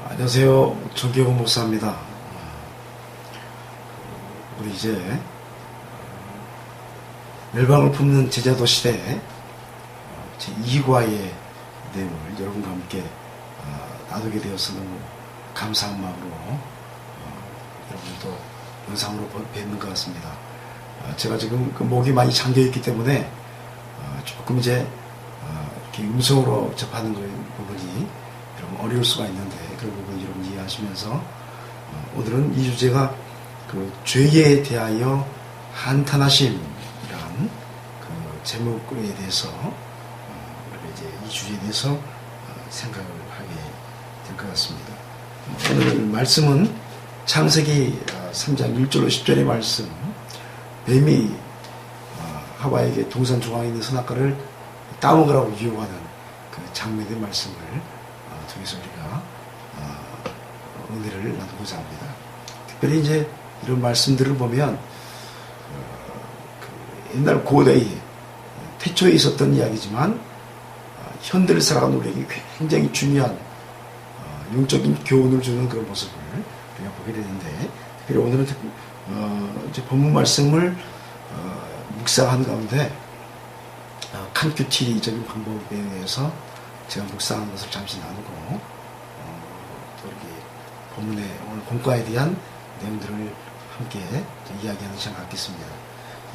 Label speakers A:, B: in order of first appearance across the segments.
A: 안녕하세요. 정기용 목사입니다. 우리 이제 멸망을 품는 제자도 시대 제2과의 내용을 여러분과 함께 나누게 되어서 너무 감사한 마음으로 여러분도 영상으로 뵙는 것 같습니다. 제가 지금 목이 많이 잠겨있기 때문에 조금 이제 이렇게 음성으로 접하는 부분이 여러분 어려울 수가 있는데 그 부분 여러분 이해하시면서 오늘은 이 주제가 그 죄에 대하여 한탄하심이란 그 제목에 대해서 이제 이 주제에 대해서 생각을 하게 될 것 같습니다. 오늘 말씀은 창세기 3장 1절로 10절의 말씀, 뱀이 하와에게 동산 중앙에 있는 선악과를 따먹으라고 유혹하는 그 장면의 말씀을 통해서 우리가 은혜를 나누고자 합니다. 특별히 이제 이런 말씀들을 보면 그 옛날 고대에 태초에 있었던 이야기지만 현대를 살아가는 우리에게 굉장히 중요한 영적인 교훈을 주는 그런 모습을 우리가 보게 되는데, 특별히 오늘은 이제 본문 말씀을 묵상하는 가운데 칸큐티적인 방법에 의해서 제가 묵상한 것을 잠시 나누고 또 이렇게 본문의 오늘 본과에 대한 내용들을 함께 이야기하는 시간 갖겠습니다.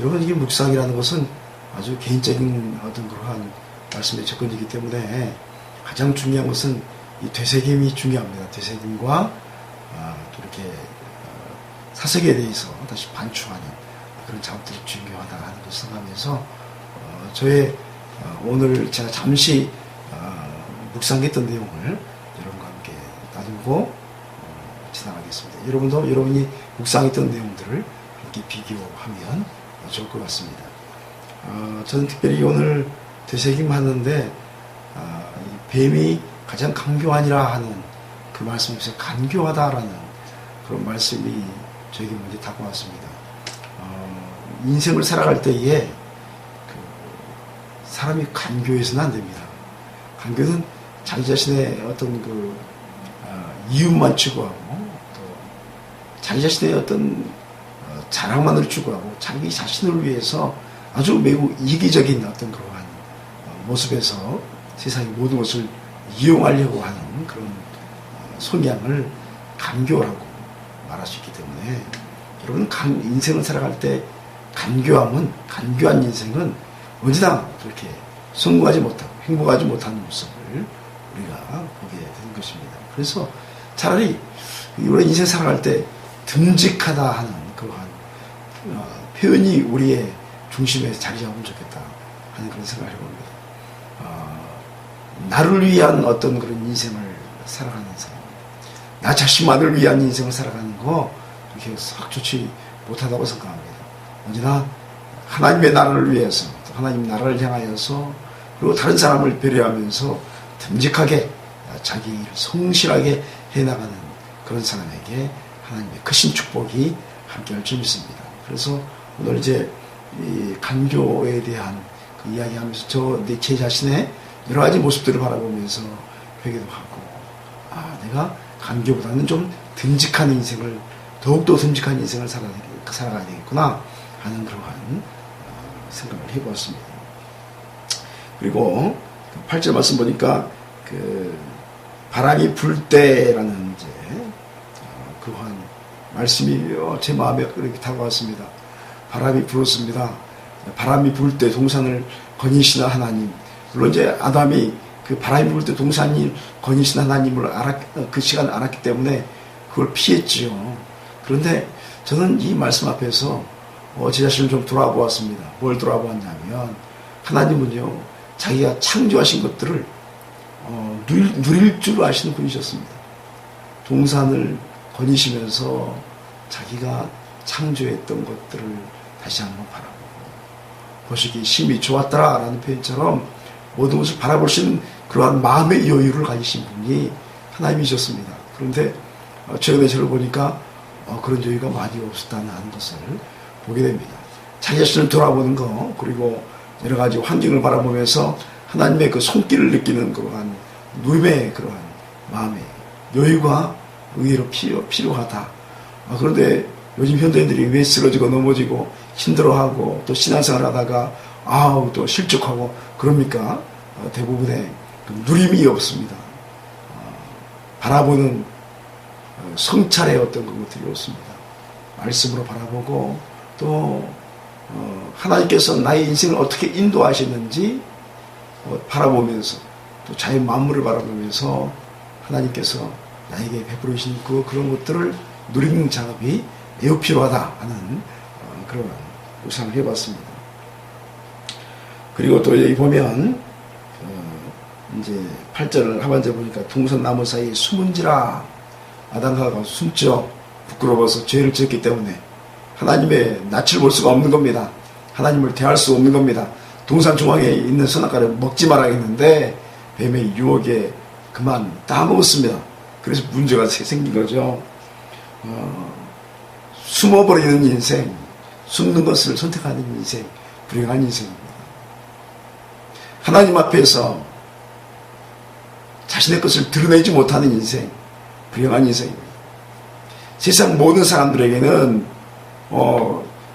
A: 여러분, 이게 묵상이라는 것은 아주 개인적인 어떤 그러한 말씀의 접근이기 때문에 가장 중요한 것은 이 되새김이 중요합니다. 되새김과 또 이렇게 사색에 대해서 다시 반추하는 그런 작업들이 중요하다 하는 것을 생각하면서 저의 오늘 제가 잠시 묵상했던 내용을 여러분과 함께 나누고 지나가겠습니다. 여러분도 여러분이 묵상했던 내용들을 함께 비교하면 좋을 것 같습니다. 저는 특별히 오늘 되새김하는데 뱀이 가장 간교하니라 하는 그 말씀에서 간교하다라는 그런 말씀이 저에게 먼저 다가왔습니다. 인생을 살아갈 때에 사람이 간교해서는 안 됩니다. 간교는 자기 자신의 어떤 그 이윤만 추구하고 또 자기 자신의 어떤 자랑만을 추구하고 자기 자신을 위해서 아주 매우 이기적인 어떤 그러한 모습에서 세상의 모든 것을 이용하려고 하는 그런 성향을 간교라고 말할 수 있기 때문에 여러분 인생을 살아갈 때 간교한 인생은 언제나 그렇게 성공하지 못하고 행복하지 못하는 모습을 우리가 보게 되는 것입니다. 그래서 차라리 우리 인생 살아갈 때 듬직하다 하는 그러한 표현이 우리의 중심에 자리 잡으면 좋겠다 하는 그런 생각을 해봅니다. 나를 위한 어떤 그런 인생을 살아가는 사람, 나 자신만을 위한 인생을 살아가는 거 그렇게 썩 좋지 못하다고 생각합니다. 언제나 하나님의 나라를 위해서, 하나님 나라를 향하여서, 그리고 다른 사람을 배려하면서 듬직하게 자기 일을 성실하게 해나가는 그런 사람에게 하나님의 크신 축복이 함께할 줄 믿습니다. 그래서 오늘 이제 이 간교에 대한 그 이야기하면서 제 자신의 여러 가지 모습들을 바라보면서 회개도 하고, 내가 간교보다는 좀 듬직한 인생을, 더욱더 듬직한 인생을 살아가야 되겠구나 하는 그러한 생각을 해보았습니다. 그리고 8절 말씀 보니까 그 바람이 불 때라는 이제 그러한 말씀이 제 마음에 그렇게 다가왔습니다. 바람이 불었습니다. 바람이 불 때 동산을 거니시는 하나님. 물론 이제 아담이 그 바람이 불 때 동산을 거니시는 하나님을 그 시간을 알았기 때문에 그걸 피했지요. 그런데 저는 이 말씀 앞에서 제 자신을 좀 돌아보았습니다. 뭘 돌아보았냐면, 하나님은요, 자기가 창조하신 것들을 누릴 줄 아시는 분이셨습니다. 동산을 거니시면서 자기가 창조했던 것들을 다시 한번 바라보고, 보시기 심히 좋았더라라는 표현처럼 모든 것을 바라볼 수 있는 그러한 마음의 여유를 가지신 분이 하나님이셨습니다. 그런데 최근에 저를 보니까 그런 여유가 많이 없었다는 것을 보게 됩니다. 자기 자신을 돌아보는 거, 그리고 여러 가지 환경을 바라보면서 하나님의 그 손길을 느끼는 그러한 누림의 그러한 마음에 여유가 의외로 필요하다. 그런데 요즘 현대인들이 왜 쓰러지고 넘어지고 힘들어하고 또 신앙생활 하다가 또 실족하고 그럽니까? 대부분의 누림이 없습니다. 바라보는 성찰의 어떤 것들이 없습니다. 말씀으로 바라보고 또 하나님께서 나의 인생을 어떻게 인도하셨는지 바라보면서 또 자연 만물을 바라보면서 하나님께서 나에게 베풀으신 그런 것들을 누리는 작업이 매우 필요하다 하는 그런 묵상을 해봤습니다. 그리고 또 여기 보면 이제 8절 하반절 보니까 동산나무 사이에 숨은지라 아담과 하와가 숨죠. 부끄러워서 죄를 지었기 때문에 하나님의 낯을 볼 수가 없는 겁니다. 하나님을 대할 수 없는 겁니다. 동산 중앙에 있는 선악과를 먹지 말아야겠는데 뱀의 유혹에 그만 따먹었습니다. 그래서 문제가 생긴 거죠. 숨어버리는 인생, 숨는 것을 선택하는 인생, 불행한 인생입니다. 하나님 앞에서 자신의 것을 드러내지 못하는 인생, 불행한 인생입니다. 세상 모든 사람들에게는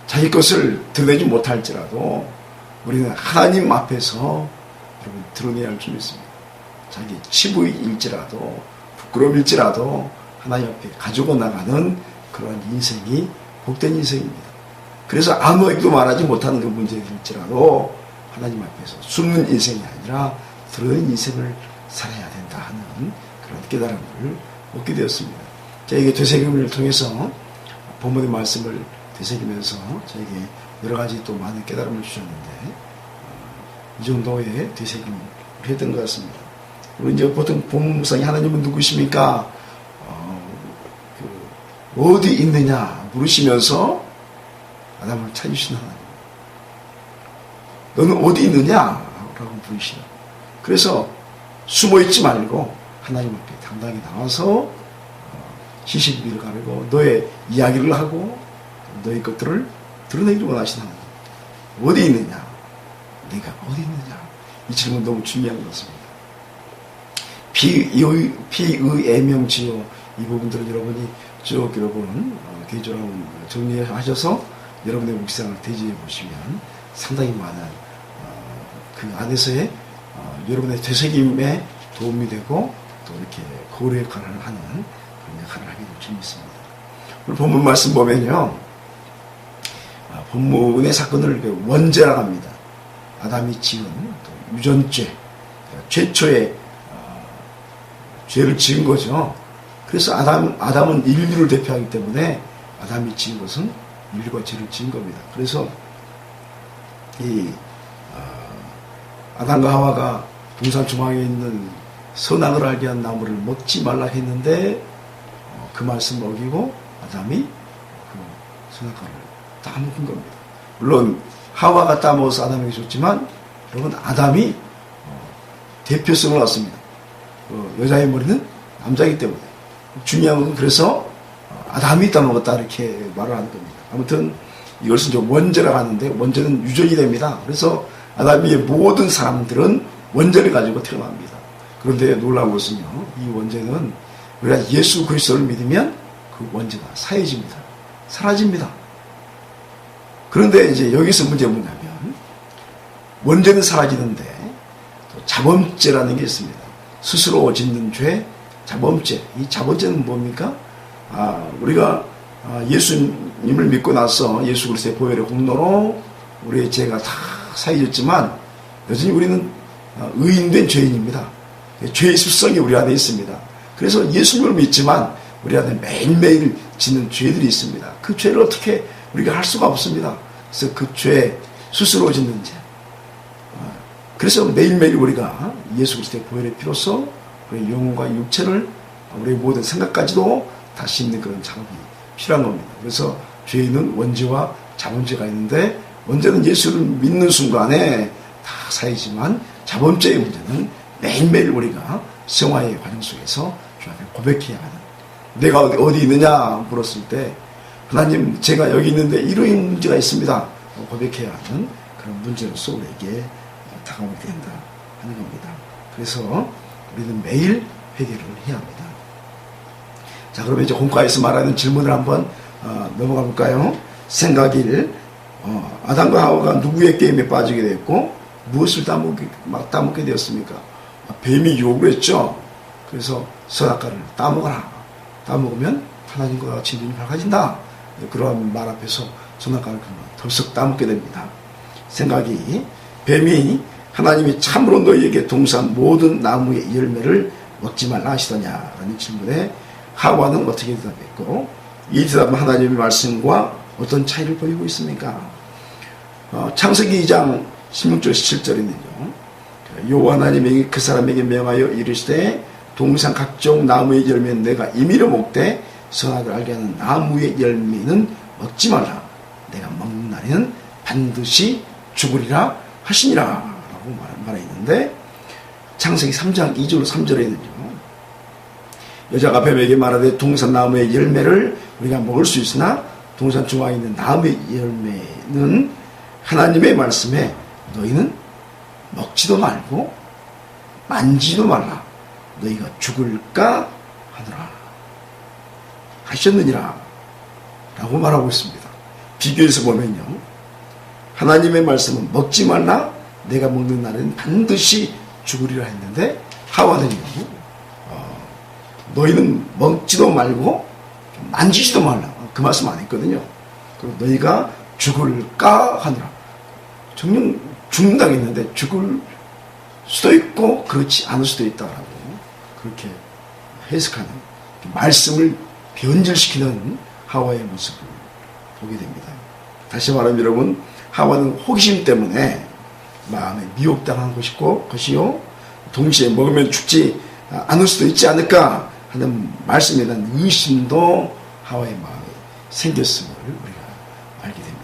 A: 자기 것을 드러내지 못할지라도 우리는 하나님 앞에서 여러분 드러내야 할 줄 있습니다. 자기 치부일지라도 부끄러움일지라도 하나님 앞에 가지고 나가는 그런 인생이 복된 인생입니다. 그래서 아무에게도 말하지 못하는 그 문제일지라도 하나님 앞에서 숨는 인생이 아니라 드러내는 인생을 살아야 된다 하는 그런 깨달음을 얻게 되었습니다. 저에게 되새김을 통해서 본문의 말씀을 되새기면서 저에게 여러 가지 또 많은 깨달음을 주셨는데 이 정도의 되새김을 했던 것 같습니다. 그리고 이제 보통 본문 묵상이 하나님은 누구십니까? 어디 있느냐 물으시면서 아담을 찾으시는 하나님. 너는 어디 있느냐? 라고 부르시라. 그래서 숨어있지 말고 하나님 앞에 당당히 나와서 시시비비를 가르고 너의 이야기를 하고 너의 것들을 드러내기를 원하시는 하나님. 어디 있느냐? 내가 어디 있느냐? 이 질문 너무 중요한 것 같습니다. 피의애명지요. 이 부분들은 여러분이 쭉 여러분 개인적으로 정리하셔서 여러분의 묵상을 대지해 보시면 상당히 많은 그 안에서의 여러분의 되새김에 도움이 되고 또 이렇게 거울의 역할을 하는 그런 역할을 하게 될 줄 믿습니다. 오늘 본문 말씀 보면요. 본문의 사건을 원죄라고 합니다. 아담이 지은 유전죄, 최초의 죄를 지은 거죠. 그래서 아담은 인류를 대표하기 때문에 아담이 지은 것은 인류가 죄를 지은 겁니다. 그래서 이 아담과 하와가 동산 중앙에 있는 선악을 알게 한 나무를 먹지 말라 했는데 그 말씀을 어기고 아담이 그 선악과를 따먹은 겁니다. 물론 하와가 따먹어서 아담에게 줬지만 여러분 아담이 대표성을 얻습니다. 여자의 머리는 남자이기 때문에 중요한 것은 그래서 아담이 따먹었다 이렇게 말을 하는 겁니다. 아무튼 이것은 이제 원죄라고 하는데 원죄는 유전이 됩니다. 그래서 아담의 모든 사람들은 원죄를 가지고 태어납니다. 그런데 놀라운 것은요, 이 원죄는 우리가 예수 그리스도를 믿으면 그 원죄가 사해집니다. 사라집니다. 그런데 이제 여기서 문제가 뭐냐면 원죄는 사라지는데 또 자범죄라는 게 있습니다. 스스로 짓는 죄, 자범죄. 이 자범죄는 뭡니까? 우리가 예수님을 믿고 나서 예수 그리스도의 보혈의 공로로 우리의 죄가 다 사해졌지만 여전히 우리는 의인된 죄인입니다. 죄의 습성이 우리 안에 있습니다. 그래서 예수님을 믿지만 우리 안에 매일매일 짓는 죄들이 있습니다. 그 죄를 어떻게 우리가 할 수가 없습니다. 그래서 그 죄 스스로 짓는 죄. 그래서 매일매일 우리가 예수 그리스도의 보혈의 피로써 우리의 영혼과 육체를 우리의 모든 생각까지도 다 씻는 그런 작업이 필요한 겁니다. 그래서 죄인은 원죄와 자범죄가 있는데 원죄는 예수를 믿는 순간에 다 사이지만 자범죄의 문제는 매일매일 우리가 생활의 과정 속에서 주 앞에 고백해야 하는. 내가 어디 있느냐 물었을 때 하나님 제가 여기 있는데 이런 문제가 있습니다. 고백해야 하는 그런 문제로서 우리에게 다가오게 된다 하는 겁니다. 그래서 우리는 매일 회개를 해야 합니다. 자, 그러면 이제 본과에서 말하는 질문을 한번 넘어가 볼까요? 생각일, 아담과 하와가 누구의 게임에 빠지게 됐고 무엇을 따먹게 되었습니까? 뱀이 유혹을 했죠. 그래서 선악과를 따먹어라. 따먹으면 하나님과 같이 눈이 밝아진다. 그러한 말 앞에서 선악과를 덜썩 따먹게 됩니다. 생각이, 뱀이 하나님이 참으로 너희에게 동산 모든 나무의 열매를 먹지 말라 하시더냐라는 질문에 하와는 어떻게 대답했고, 이 대답은 하나님의 말씀과 어떤 차이를 보이고 있습니까? 창세기 2장 16절 17절에는요, 여호와 하나님이 그 사람에게 명하여 이르시되 동산 각종 나무의 열매는 내가 임의로 먹되 선악을 알게 하는 나무의 열매는 먹지 말라. 내가 먹는 날에는 반드시 죽으리라 하시니라 라고 말했는데, 창세기 3장 2절 3절에는요, 여자가 뱀에게 말하되 동산 나무의 열매를 우리가 먹을 수 있으나 동산 중앙에 있는 나무의 열매는 하나님의 말씀에 너희는 먹지도 말고 만지도 말라. 너희가 죽을까 하더라 하셨느니라 라고 말하고 있습니다. 비교해서 보면요, 하나님의 말씀은 먹지 말라, 내가 먹는 날에는 반드시 죽으리라 했는데, 하와는요, 너희는 먹지도 말고 만지지도 말라, 그 말씀 안 했거든요. 그리고 너희가 죽을까 하느라, 정녕 죽는다고 했는데 죽을 수도 있고 그렇지 않을 수도 있다라고 그렇게 해석하는, 말씀을 변질시키는 하와의 모습을 보게 됩니다. 다시 말하면 여러분, 하와는 호기심 때문에 마음에 미혹당한 것이요, 동시에 먹으면 죽지 않을 수도 있지 않을까 하는 말씀에 대한 의심도 하와의 마음에 생겼음을 우리가 알게 됩니다.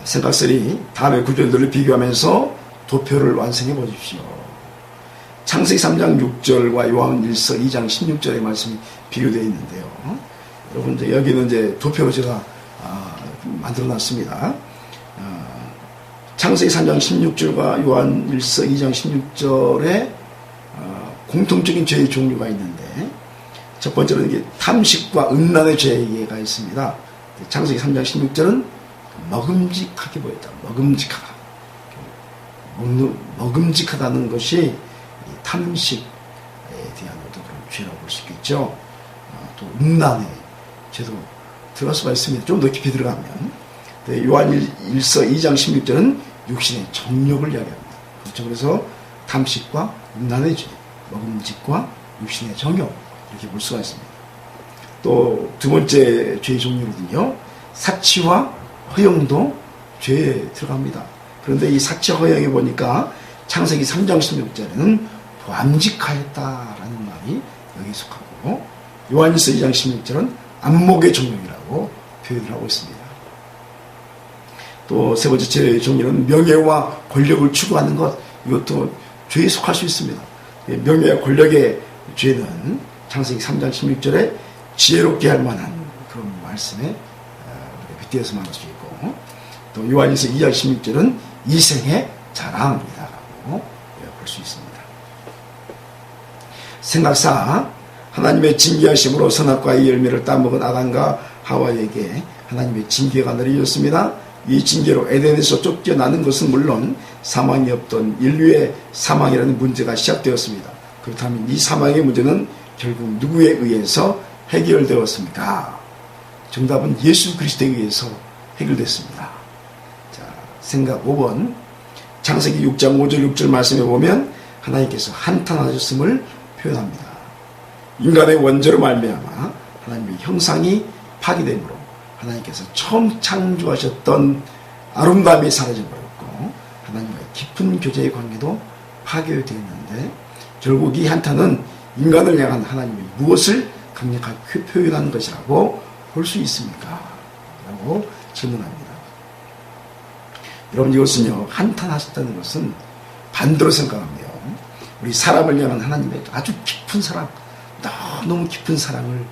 A: 생각3, 다음의 구절들을 비교하면서 도표를 완성해 보십시오. 창세기 3장 6절과 요한일서 2장 16절의 말씀이 비교되어 있는데요. 여러분, 이제 여기는 이제 도표로 제가 만들어 놨습니다. 창세기 3장 16절과 요한일서 2장 16절에 공통적인 죄의 종류가 있는데, 첫 번째로는 이게 탐식과 음란의 죄가 있습니다. 창세기 3장 16절은 먹음직하게 보였다. 먹음직하다는 것이 탐식에 대한 어떤 그런 죄라고 볼 수 있겠죠. 또 음란의 죄도 들어갈 수가 있습니다. 좀 더 깊이 들어가면. 요한일서 2장 16절은 육신의 정욕을 이야기합니다. 그렇죠. 그래서 탐식과 음란의 죄, 먹음직과 육신의 정욕, 이렇게 볼 수가 있습니다. 또 두 번째 죄의 종류로는요, 사치와 허영도 죄에 들어갑니다. 그런데 이 사치와 허영에 보니까 창세기 3장 16절에는 보암직하였다라는 말이 여기 속하고, 요한일서 2장 16절은 안목의 종류라고 표현을 하고 있습니다. 또 세 번째 죄의 종류는 명예와 권력을 추구하는 것, 이것도 죄에 속할 수 있습니다. 명예와 권력의 죄는 창세기 3장 16절에 지혜롭게 할 만한 그런 말씀에 빗대어서 말할 수 있고, 또 요한일서 2장 16절은 이생의 자랑이다라고 볼 수 있습니다. 생각4, 하나님의 징계하심으로 선악과의 열매를 따먹은 아담과 하와에게 하나님의 징계가 내려졌습니다. 이 징계로 에덴에서 쫓겨나는 것은 물론 사망이 없던 인류의 사망이라는 문제가 시작되었습니다. 그렇다면 이 사망의 문제는 결국 누구에 의해서 해결되었습니까? 정답은 예수 그리스도에 의해서 해결됐습니다. 자, 생각 5번, 창세기 6장 5절 6절 말씀에 보면 하나님께서 한탄하셨음을 표현합니다. 인간의 원죄로 말미암아 하나님의 형상이 파괴됨으로 하나님께서 처음 창조하셨던 아름다움이 사라져버렸고, 하나님과의 깊은 교제의 관계도 파괴되었는데, 결국 이 한탄은 인간을 향한 하나님의 무엇을 강력하게 표현하는 것이라고 볼 수 있습니까? 라고 질문합니다. 여러분, 이것은요, 한탄하셨다는 것은 반대로 생각하면 우리 사람을 향한 하나님의 아주 깊은 사랑, 너무 깊은 사랑을